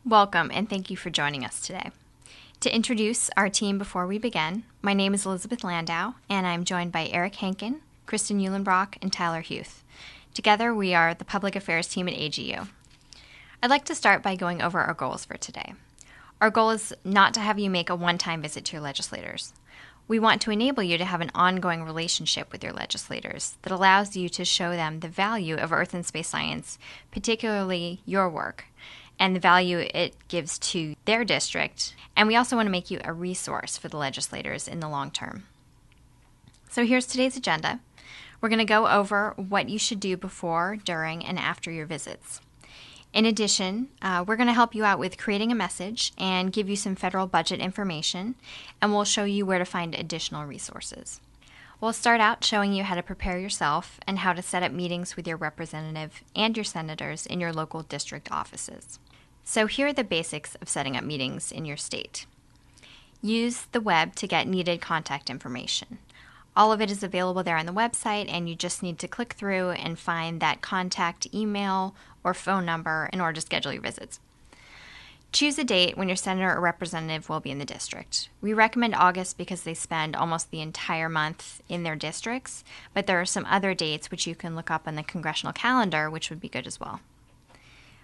Welcome, and thank you for joining us today. To introduce our team before we begin, my name is Elizabeth Landau, and I'm joined by Eric Hankin, Kristen Eulenbrock, and Tyler Huth. Together, we are the Public Affairs team at AGU. I'd like to start by going over our goals for today. Our goal is not to have you make a one-time visit to your legislators. We want to enable you to have an ongoing relationship with your legislators that allows you to show them the value of Earth and space science, particularly your work, and the value it gives to their district. And we also want to make you a resource for the legislators in the long term. So here's today's agenda. We're going to go over what you should do before, during, and after your visits. In addition, we're going to help you out with creating a message and give you some federal budget information, and we'll show you where to find additional resources. We'll start out showing you how to prepare yourself and how to set up meetings with your representative and your senators in your local district offices. So here are the basics of setting up meetings in your state. Use the web to get needed contact information. All of it is available there on the website, and you just need to click through and find that contact email or phone number in order to schedule your visits. Choose a date when your senator or representative will be in the district. We recommend August because they spend almost the entire month in their districts, but there are some other dates which you can look up on the congressional calendar, which would be good as well.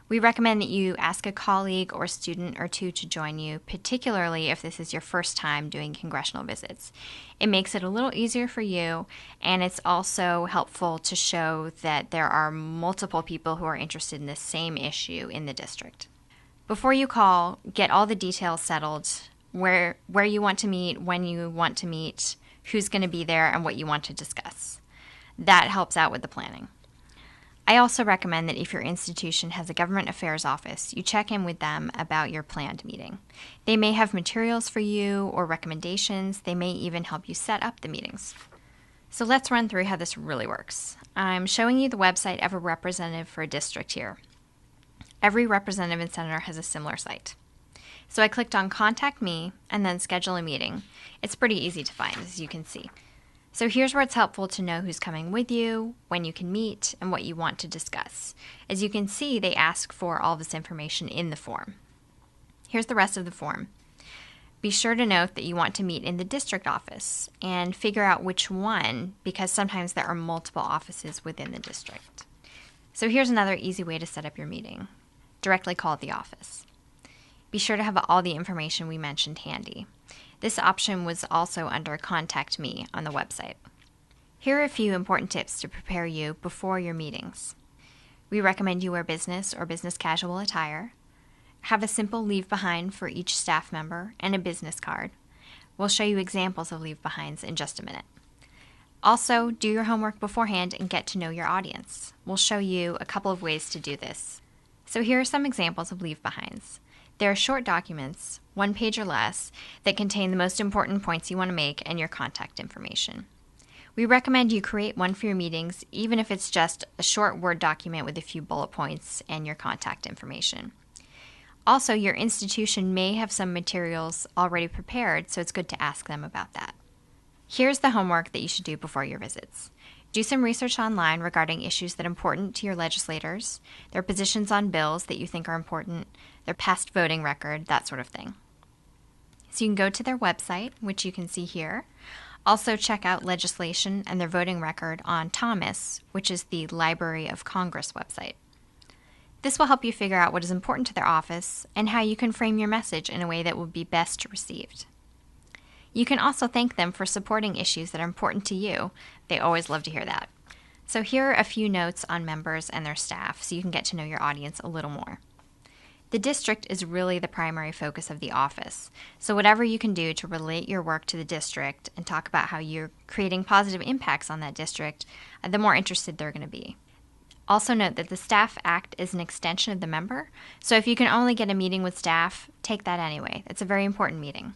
We recommend that you ask a colleague or student or two to join you, particularly if this is your first time doing congressional visits. It makes it a little easier for you, and it's also helpful to show that there are multiple people who are interested in the same issue in the district. Before you call, get all the details settled, where you want to meet, when you want to meet, who's going to be there, and what you want to discuss. That helps out with the planning. I also recommend that if your institution has a government affairs office, you check in with them about your planned meeting. They may have materials for you or recommendations. They may even help you set up the meetings. So let's run through how this really works. I'm showing you the website of a representative for a district here. Every representative and senator has a similar site. So I clicked on Contact Me and then Schedule a Meeting. It's pretty easy to find, as you can see. So here's where it's helpful to know who's coming with you, when you can meet, and what you want to discuss. As you can see, they ask for all this information in the form. Here's the rest of the form. Be sure to note that you want to meet in the district office and figure out which one, because sometimes there are multiple offices within the district. So here's another easy way to set up your meeting. Directly call the office. Be sure to have all the information we mentioned handy. This option was also under Contact Me on the website. Here are a few important tips to prepare you before your meetings. We recommend you wear business or business casual attire. Have a simple leave behind for each staff member and a business card. We'll show you examples of leave behinds in just a minute. Also, do your homework beforehand and get to know your audience. We'll show you a couple of ways to do this. So here are some examples of leave behinds. They are short documents, 1 page or less, that contain the most important points you want to make and your contact information. We recommend you create one for your meetings, even if it's just a short Word document with a few bullet points and your contact information. Also, your institution may have some materials already prepared, so it's good to ask them about that. Here's the homework that you should do before your visits. Do some research online regarding issues that are important to your legislators, their positions on bills that you think are important, their past voting record, that sort of thing. So you can go to their website, which you can see here. Also check out legislation and their voting record on Thomas, which is the Library of Congress website. This will help you figure out what is important to their office and how you can frame your message in a way that will be best received. You can also thank them for supporting issues that are important to you. They always love to hear that. So here are a few notes on members and their staff so you can get to know your audience a little more. The district is really the primary focus of the office, so whatever you can do to relate your work to the district and talk about how you're creating positive impacts on that district, the more interested they're going to be. Also note that the staff act as an extension of the member, so if you can only get a meeting with staff, take that anyway. It's a very important meeting.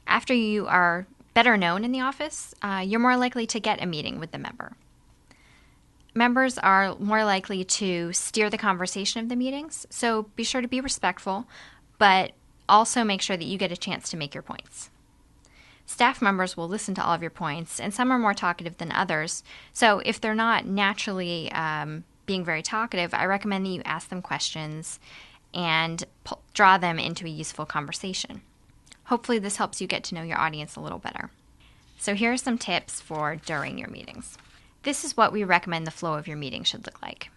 After you are better known in the office, you're more likely to get a meeting with the member. Members are more likely to steer the conversation of the meetings, so be sure to be respectful, but also make sure that you get a chance to make your points. Staff members will listen to all of your points, and some are more talkative than others, so if they're not naturally being very talkative, I recommend that you ask them questions and draw them into a useful conversation. Hopefully this helps you get to know your audience a little better. So here are some tips for during your meetings. This is what we recommend the flow of your meeting should look like.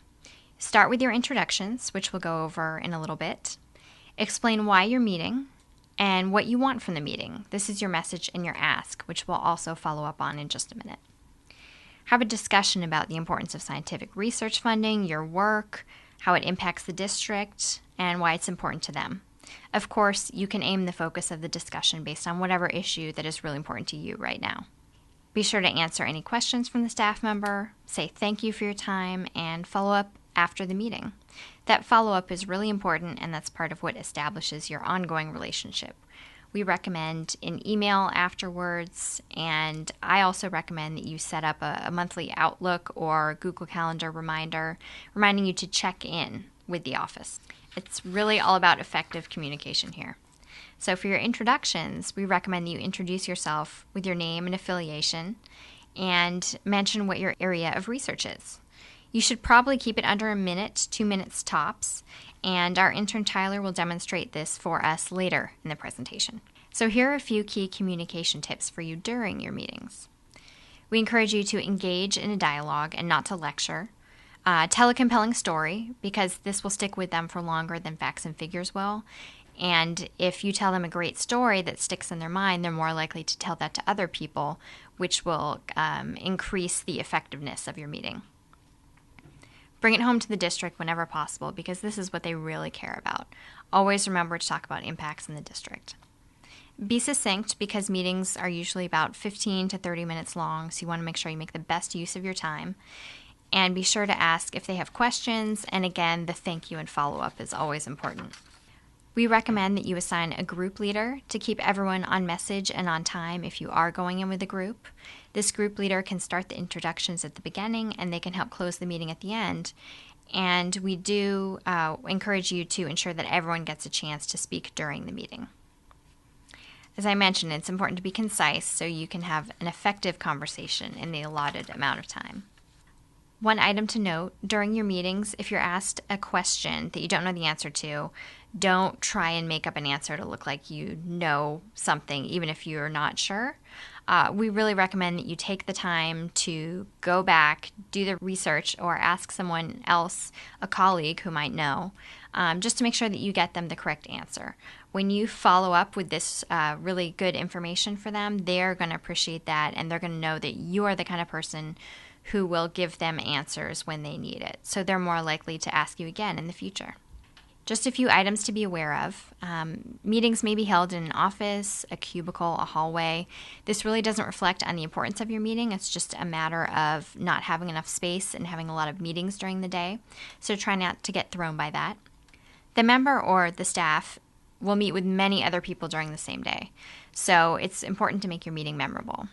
Start with your introductions, which we'll go over in a little bit. Explain why you're meeting and what you want from the meeting. This is your message and your ask, which we'll also follow up on in just a minute. Have a discussion about the importance of scientific research funding, your work, how it impacts the district, and why it's important to them. Of course, you can aim the focus of the discussion based on whatever issue that is really important to you right now. Be sure to answer any questions from the staff member, say thank you for your time, and follow up after the meeting. That follow-up is really important, and that's part of what establishes your ongoing relationship. We recommend an email afterwards, and I also recommend that you set up a monthly Outlook or Google Calendar reminder reminding you to check in with the office. It's really all about effective communication here. So for your introductions, we recommend that you introduce yourself with your name and affiliation and mention what your area of research is. You should probably keep it under a minute, 2 minutes tops, and our intern Tyler will demonstrate this for us later in the presentation. So here are a few key communication tips for you during your meetings. We encourage you to engage in a dialogue and not to lecture. Tell a compelling story, because this will stick with them for longer than facts and figures will. And if you tell them a great story that sticks in their mind, they're more likely to tell that to other people, which will increase the effectiveness of your meeting. Bring it home to the district whenever possible, because this is what they really care about. Always remember to talk about impacts in the district. Be succinct, because meetings are usually about 15 to 30 minutes long, so you want to make sure you make the best use of your time. And be sure to ask if they have questions, and again, the thank you and follow-up is always important. We recommend that you assign a group leader to keep everyone on message and on time if you are going in with a group. This group leader can start the introductions at the beginning, and they can help close the meeting at the end. And we do encourage you to ensure that everyone gets a chance to speak during the meeting. As I mentioned, it's important to be concise so you can have an effective conversation in the allotted amount of time. One item to note, during your meetings, if you're asked a question that you don't know the answer to, don't try and make up an answer to look like you know something, even if you're not sure. We really recommend that you take the time to go back, do the research, or ask someone else, a colleague who might know, just to make sure that you get them the correct answer. When you follow up with this really good information for them, they're going to appreciate that, and they're going to know that you are the kind of person who will give them answers when they need it. So they're more likely to ask you again in the future. Just a few items to be aware of. Meetings may be held in an office, a cubicle, a hallway. This really doesn't reflect on the importance of your meeting. It's just a matter of not having enough space and having a lot of meetings during the day. So try not to get thrown by that. The member or the staff will meet with many other people during the same day. So it's important to make your meeting memorable.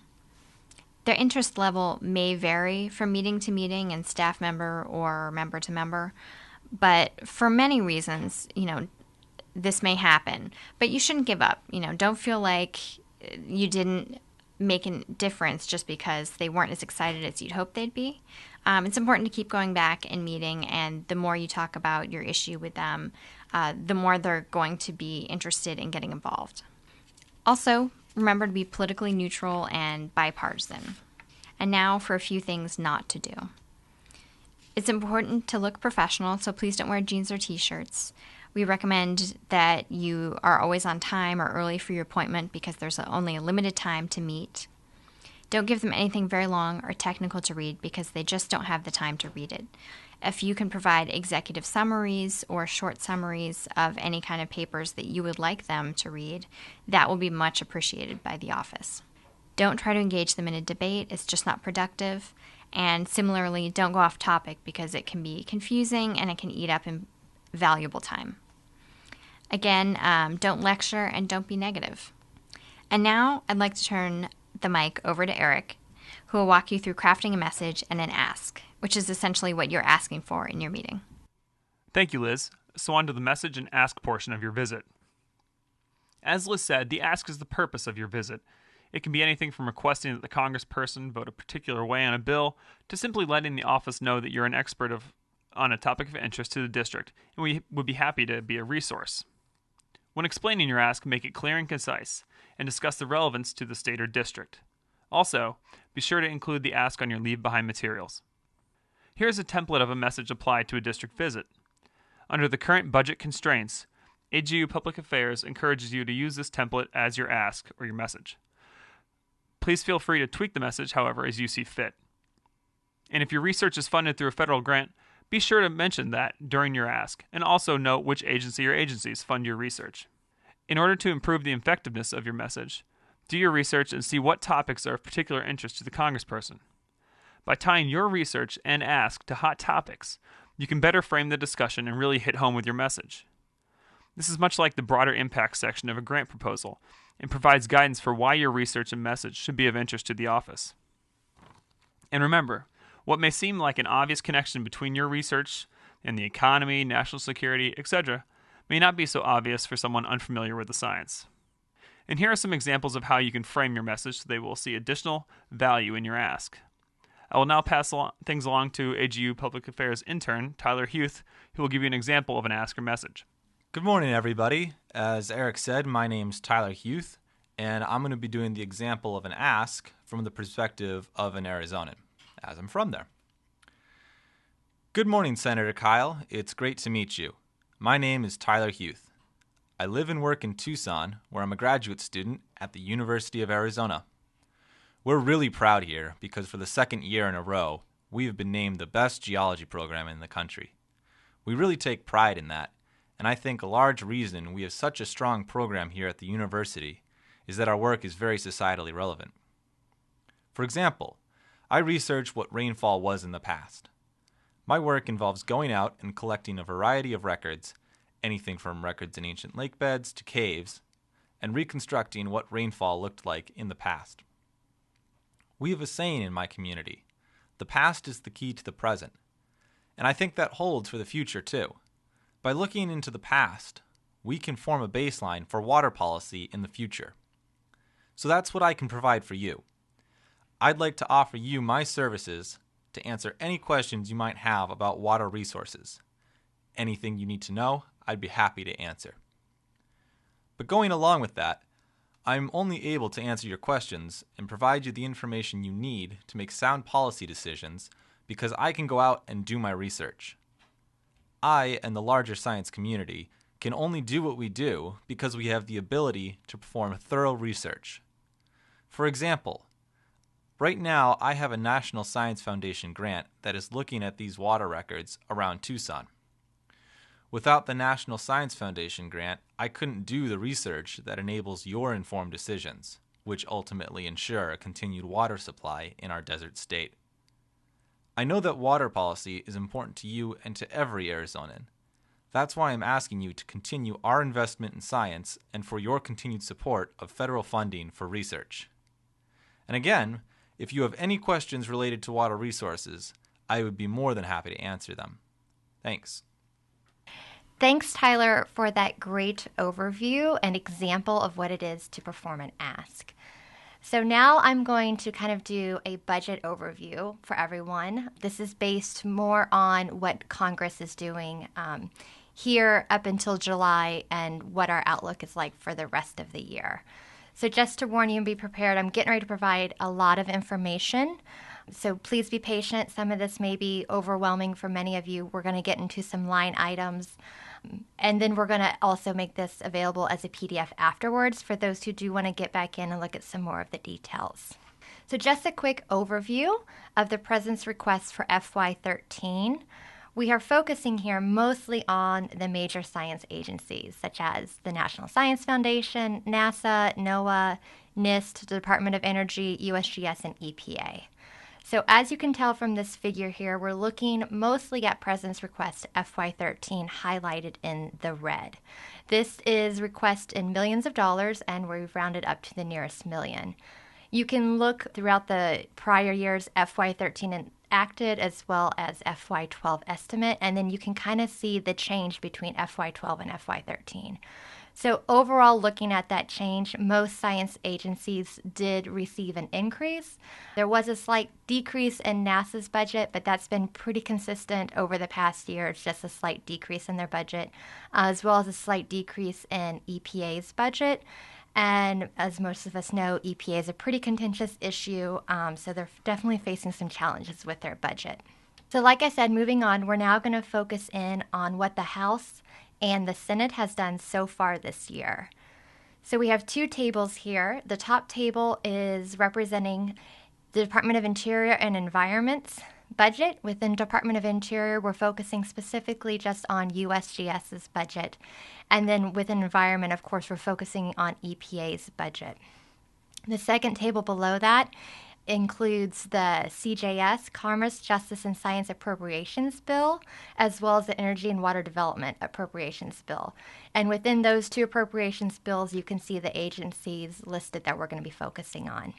Their interest level may vary from meeting to meeting and staff member or member to member. But for many reasons, this may happen. But you shouldn't give up. Don't feel like you didn't make a difference just because they weren't as excited as you'd hoped they'd be. It's important to keep going back and meeting, and the more you talk about your issue with them, the more they're going to be interested in getting involved. Also, remember to be politically neutral and bipartisan. And now for a few things not to do. It's important to look professional, so please don't wear jeans or t-shirts. We recommend that you are always on time or early for your appointment because there's only a limited time to meet. Don't give them anything very long or technical to read because they just don't have the time to read it. If you can provide executive summaries or short summaries of any kind of papers that you would like them to read, that will be much appreciated by the office. Don't try to engage them in a debate. It's just not productive. And similarly, don't go off topic because it can be confusing and it can eat up valuable time. Again, don't lecture and don't be negative. And now I'd like to turn the mic over to Eric, who will walk you through crafting a message and an ask, which is essentially what you're asking for in your meeting. Thank you, Liz. So on to the message and ask portion of your visit. As Liz said, the ask is the purpose of your visit. It can be anything from requesting that the congressperson vote a particular way on a bill to simply letting the office know that you're an expert on a topic of interest to the district, and we would be happy to be a resource. When explaining your ask, make it clear and concise, and discuss the relevance to the state or district. Also, be sure to include the ask on your leave behind materials. Here's a template of a message applied to a district visit. Under the current budget constraints, AGU Public Affairs encourages you to use this template as your ask or your message. Please feel free to tweak the message, however, as you see fit. And if your research is funded through a federal grant, be sure to mention that during your ask, and also note which agency or agencies fund your research. In order to improve the effectiveness of your message, do your research and see what topics are of particular interest to the congressperson. By tying your research and ask to hot topics, you can better frame the discussion and really hit home with your message. This is much like the broader impact section of a grant proposal and provides guidance for why your research and message should be of interest to the office. And remember, what may seem like an obvious connection between your research and the economy, national security, etc., may not be so obvious for someone unfamiliar with the science. And here are some examples of how you can frame your message so they will see additional value in your ask. I will now pass things along to AGU Public Affairs intern, Tyler Huth, who will give you an example of an ask or message. Good morning, everybody. As Eric said, my name's Tyler Huth, and I'm going to be doing the example of an ask from the perspective of an Arizonan, as I'm from there. Good morning, Senator Kyle. It's great to meet you. My name is Tyler Huth. I live and work in Tucson, where I'm a graduate student at the University of Arizona. We're really proud here because for the second year in a row, we have been named the best geology program in the country. We really take pride in that, and I think a large reason we have such a strong program here at the university is that our work is very societally relevant. For example, I research what rainfall was in the past. My work involves going out and collecting a variety of records, anything from records in ancient lake beds to caves, and reconstructing what rainfall looked like in the past. We have a saying in my community, the past is the key to the present, and I think that holds for the future too. By looking into the past, we can form a baseline for water policy in the future. So that's what I can provide for you. I'd like to offer you my services to answer any questions you might have about water resources. Anything you need to know, I'd be happy to answer. But going along with that, I'm only able to answer your questions and provide you the information you need to make sound policy decisions because I can go out and do my research. I and the larger science community can only do what we do because we have the ability to perform thorough research. For example, right now I have a National Science Foundation grant that is looking at these water records around Tucson. Without the National Science Foundation grant, I couldn't do the research that enables your informed decisions, which ultimately ensure a continued water supply in our desert state. I know that water policy is important to you and to every Arizonan. That's why I'm asking you to continue our investment in science and for your continued support of federal funding for research. And again, if you have any questions related to water resources, I would be more than happy to answer them. Thanks. Thanks, Tyler, for that great overview and example of what it is to perform an ask. So now I'm going to kind of do a budget overview for everyone. This is based more on what Congress is doing here up until July and what our outlook is like for the rest of the year. So just to warn you and be prepared, I'm getting ready to provide a lot of information. So please be patient. Some of this may be overwhelming for many of you. We're going to get into some line items. And then we're going to also make this available as a PDF afterwards for those who do want to get back in and look at some more of the details. So just a quick overview of the President's request for FY13. We are focusing here mostly on the major science agencies, such as the National Science Foundation, NASA, NOAA, NIST, the Department of Energy, USGS, and EPA. So as you can tell from this figure here, we're looking mostly at President's request FY13 highlighted in the red. This is request in millions of dollars, and we've rounded up to the nearest million. You can look throughout the prior years, FY13 and acted as well as FY12 estimate, and then you can kind of see the change between FY12 and FY13. So overall, looking at that change, most science agencies did receive an increase. There was a slight decrease in NASA's budget, but that's been pretty consistent over the past year. It's just a slight decrease in their budget, as well as a slight decrease in EPA's budget. And as most of us know, EPA is a pretty contentious issue, so they're definitely facing some challenges with their budget. So like I said, moving on, we're now going to focus in on what the House and the Senate has done so far this year. So we have two tables here. The top table is representing the Department of Interior and Environment's budget. Within Department of Interior, we're focusing specifically just on USGS's budget. And then within Environment, of course, we're focusing on EPA's budget. The second table below that includes the CJS, Commerce, Justice, and Science Appropriations Bill, as well as the Energy and Water Development Appropriations Bill. And within those two appropriations bills, you can see the agencies listed that we're going to be focusing on.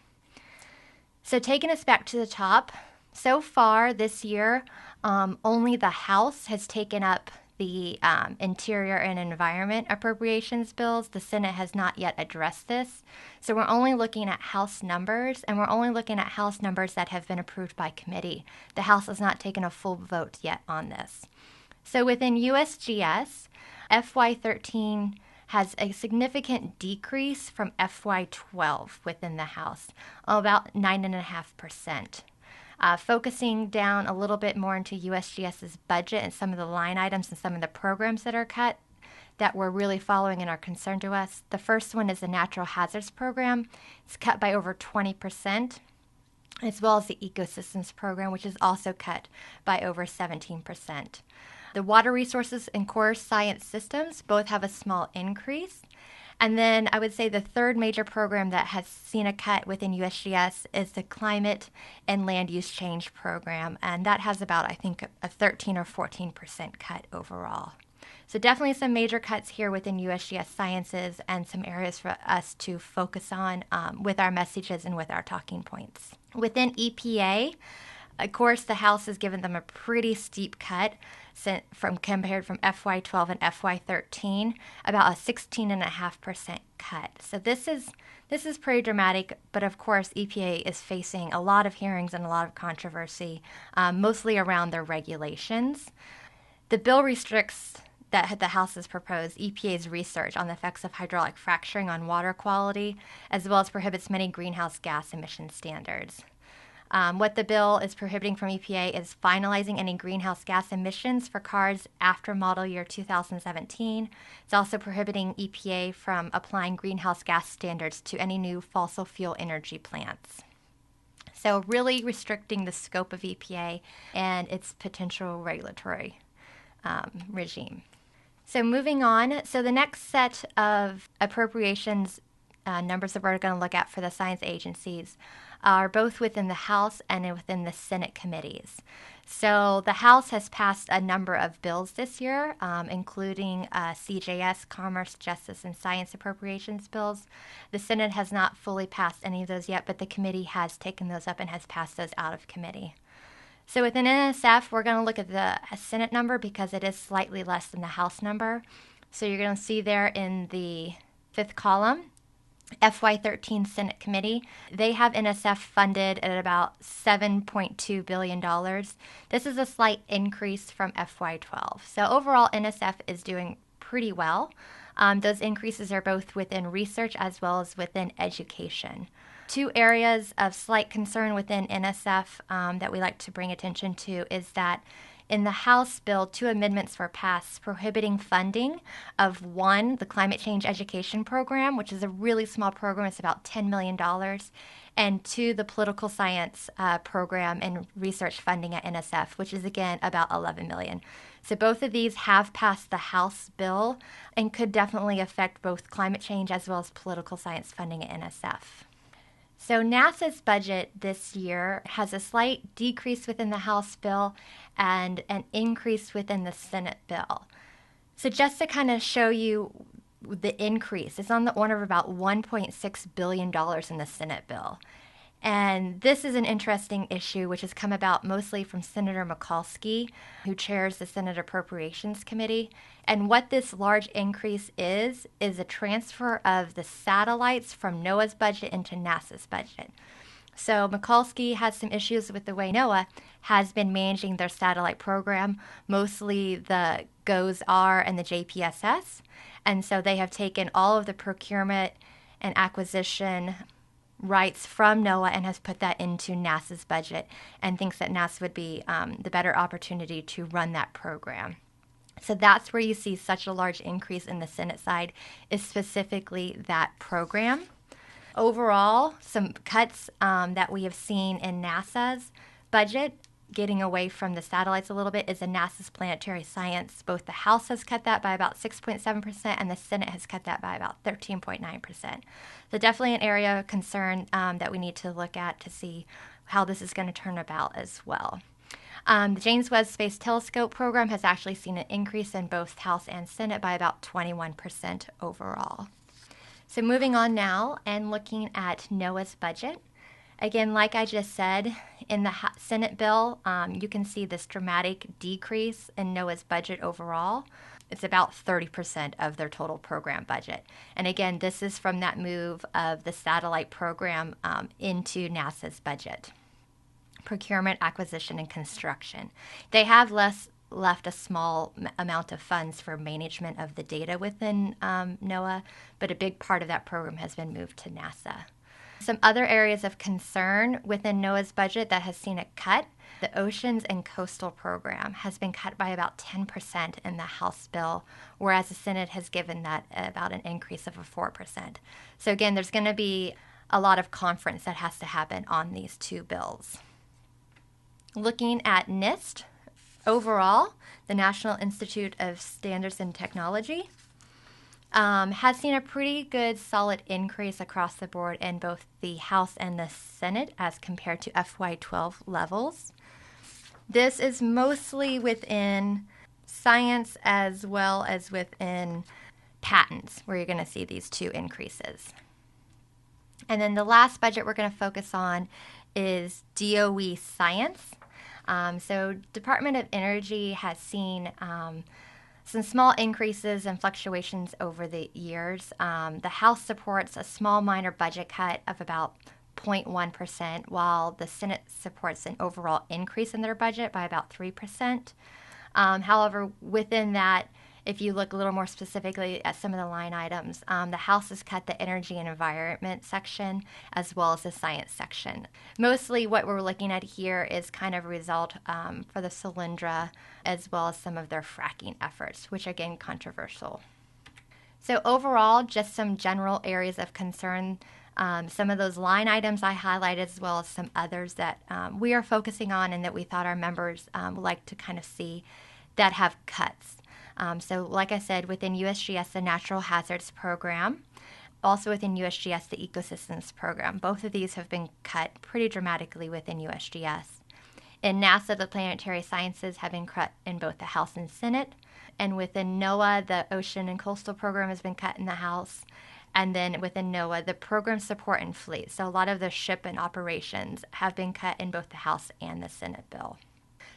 So taking us back to the top, so far this year, only the House has taken up the Interior and Environment appropriations bills. The Senate has not yet addressed this. So we're only looking at House numbers, and we're only looking at House numbers that have been approved by committee. The House has not taken a full vote yet on this. So within USGS, FY13 has a significant decrease from FY12 within the House, about 9.5%. Focusing down a little bit more into USGS's budget and some of the line items and some of the programs that are cut that we're really following and are concerned to us. The first one is the Natural Hazards Program. It's cut by over 20%, as well as the Ecosystems Program, which is also cut by over 17%. The Water Resources and Core Science Systems both have a small increase. And then I would say the third major program that has seen a cut within USGS is the Climate and Land Use Change Program, and that has about, I think, a 13 or 14% cut overall. So definitely some major cuts here within USGS Sciences and some areas for us to focus on with our messages and with our talking points. Within EPA, of course, the House has given them a pretty steep cut compared from FY12 and FY13, about a 16.5% cut. So this is pretty dramatic, but of course EPA is facing a lot of hearings and a lot of controversy, mostly around their regulations. The bill restricts that the House has proposed EPA's research on the effects of hydraulic fracturing on water quality, as well as prohibits many greenhouse gas emission standards. What the bill is prohibiting from EPA is finalizing any greenhouse gas emissions for cars after model year 2017. It's also prohibiting EPA from applying greenhouse gas standards to any new fossil fuel energy plants. So really restricting the scope of EPA and its potential regulatory regime. So moving on, so the next set of appropriations numbers that we're going to look at for the science agencies are both within the House and within the Senate committees. So the House has passed a number of bills this year, including CJS, Commerce, Justice, and Science appropriations bills. The Senate has not fully passed any of those yet, but the committee has taken those up and has passed those out of committee. So within NSF, we're going to look at the Senate number because it is slightly less than the House number. So you're going to see there in the fifth column, FY13 Senate Committee, they have NSF funded at about $7.2 billion. This is a slight increase from FY12. So overall, NSF is doing pretty well. Those increases are both within research as well as within education. Two areas of slight concern within NSF that we like to bring attention to is that in the House bill, 2 amendments were passed prohibiting funding of one, the Climate Change Education Program, which is a really small program. It's about $10 million, and 2, the Political Science Program and research funding at NSF, which is, again, about $11 million. So both of these have passed the House bill and could definitely affect both climate change as well as political science funding at NSF. So NASA's budget this year has a slight decrease within the House bill and an increase within the Senate bill. So just to kind of show you the increase, it's on the order of about $1.6 billion in the Senate bill. And this is an interesting issue which has come about mostly from Senator Mikulski, who chairs the Senate Appropriations Committee. And what this large increase is a transfer of the satellites from NOAA's budget into NASA's budget. So Mikulski has some issues with the way NOAA has been managing their satellite program, mostly the GOES-R and the JPSS. And so they have taken all of the procurement and acquisition rights from NOAA and has put that into NASA's budget and thinks that NASA would be the better opportunity to run that program. So that's where you see such a large increase in the Senate side, is specifically that program. Overall, some cuts that we have seen in NASA's budget, getting away from the satellites a little bit, is in NASA's planetary science. Both the House has cut that by about 6.7% and the Senate has cut that by about 13.9%. So definitely an area of concern that we need to look at to see how this is going to turn about as well. The James Webb Space Telescope program has actually seen an increase in both House and Senate by about 21% overall. So moving on now and looking at NOAA's budget. Again, like I just said, in the Senate bill, you can see this dramatic decrease in NOAA's budget overall. It's about 30% of their total program budget. And again, this is from that move of the satellite program into NASA's budget. Procurement, acquisition, and construction. They have left a small amount of funds for management of the data within NOAA, but a big part of that program has been moved to NASA. Some other areas of concern within NOAA's budget that has seen a cut: the Oceans and Coastal Program has been cut by about 10% in the House bill, whereas the Senate has given that about an increase of 4%. So again, there's going to be a lot of conference that has to happen on these two bills. Looking at NIST, overall, the National Institute of Standards and Technology has seen a pretty good solid increase across the board in both the House and the Senate as compared to FY12 levels. This is mostly within science as well as within patents, where you're going to see these two increases. And then the last budget we're going to focus on is DOE Science. So Department of Energy has seen some small increases and fluctuations over the years. The House supports a small minor budget cut of about 0.1%, while the Senate supports an overall increase in their budget by about 3%. However, within that, if you look a little more specifically at some of the line items, the House has cut the energy and environment section as well as the science section. Mostly what we're looking at here is kind of a result for the Solyndra as well as some of their fracking efforts, which are again controversial. So overall, just some general areas of concern. Some of those line items I highlighted, as well as some others that we are focusing on and that we thought our members would like to kind of see that have cuts. So like I said, within USGS, the Natural Hazards Program, also within USGS, the Ecosystems Program. Both of these have been cut pretty dramatically within USGS. In NASA, the Planetary Sciences have been cut in both the House and Senate. And within NOAA, the Ocean and Coastal Program has been cut in the House. And then within NOAA, the program support and fleet. So a lot of the ship and operations have been cut in both the House and the Senate bill.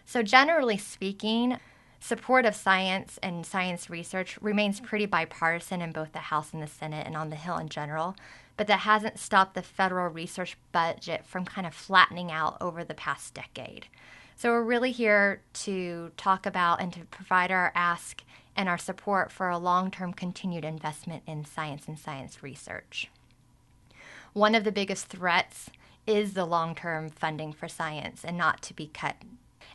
So generally speaking, support of science and science research remains pretty bipartisan in both the House and the Senate and on the Hill in general, but that hasn't stopped the federal research budget from kind of flattening out over the past decade. So we're really here to talk about and to provide our ask and our support for a long-term continued investment in science and science research. One of the biggest threats is the long-term funding for science and not to be cut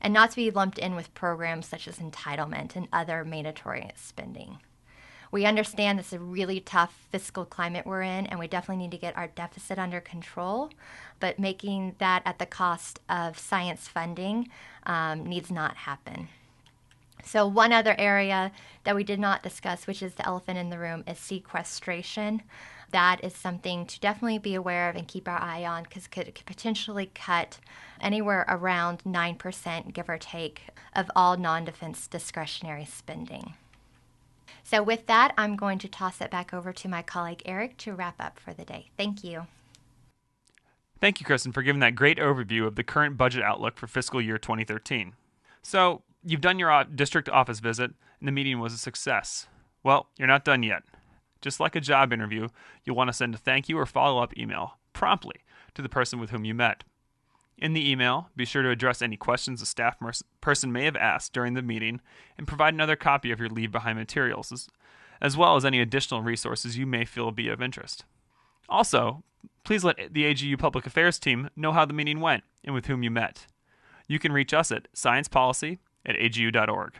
and not to be lumped in with programs such as entitlement and other mandatory spending. We understand this is a really tough fiscal climate we're in, and we definitely need to get our deficit under control, but making that at the cost of science funding needs not happen. So one other area that we did not discuss, which is the elephant in the room, is sequestration. That is something to definitely be aware of and keep our eye on, because it could potentially cut anywhere around 9%, give or take, of all non-defense discretionary spending. So with that, I'm going to toss it back over to my colleague Eric to wrap up for the day. Thank you. Thank you, Kristen, for giving that great overview of the current budget outlook for fiscal year 2013. So, you've done your district office visit, and the meeting was a success. Well, you're not done yet. Just like a job interview, you'll want to send a thank you or follow-up email promptly to the person with whom you met. In the email, be sure to address any questions a staff person may have asked during the meeting and provide another copy of your leave-behind materials, as well as any additional resources you may feel be of interest. Also, please let the AGU Public Affairs team know how the meeting went and with whom you met. You can reach us at sciencepolicy@agu.org.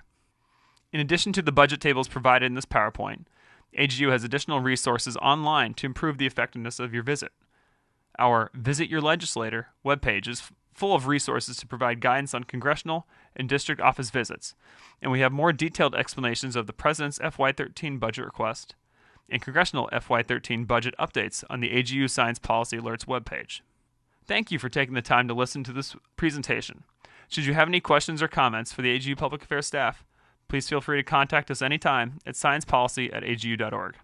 In addition to the budget tables provided in this PowerPoint, AGU has additional resources online to improve the effectiveness of your visit. Our Visit Your Legislator webpage is full of resources to provide guidance on congressional and district office visits, and we have more detailed explanations of the President's FY13 budget request and congressional FY13 budget updates on the AGU Science Policy Alerts webpage. Thank you for taking the time to listen to this presentation. Should you have any questions or comments for the AGU Public Affairs staff, please feel free to contact us anytime at sciencepolicy@agu.org.